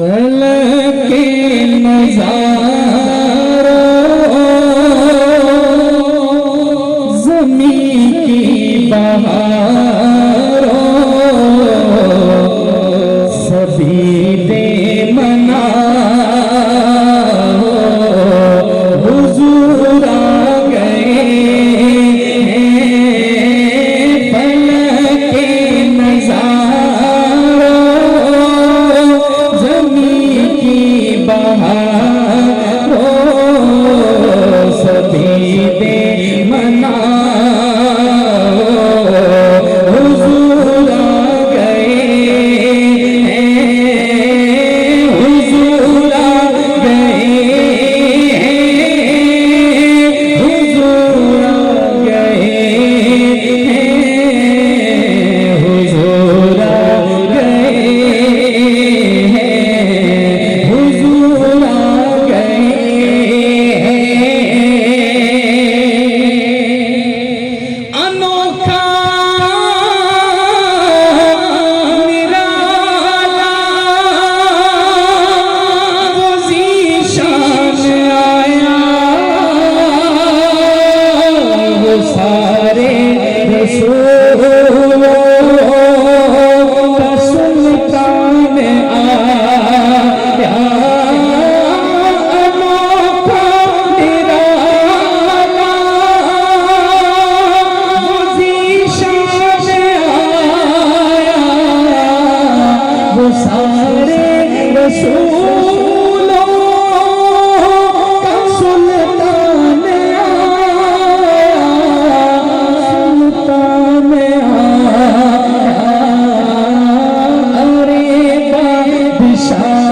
फलक के नज़ारों ज़मीं की बहारों सभी दे मना हुजूर आ गए फलक के नज़ारों ज़मीं की बहारों सभी दे मना हुजूर आ गए हुजूर आ गए हुजूर आ गए हुजूर आ गए हुजूर आ गए अनोखा निराला वो ज़ीशान आया वो सारे रसूलों का सुल्तान आया अनोखा निराला वो ज़ीशान आया वो सारे रसूलों का सुल्तान आया सुल्तान आया अरे बादशाह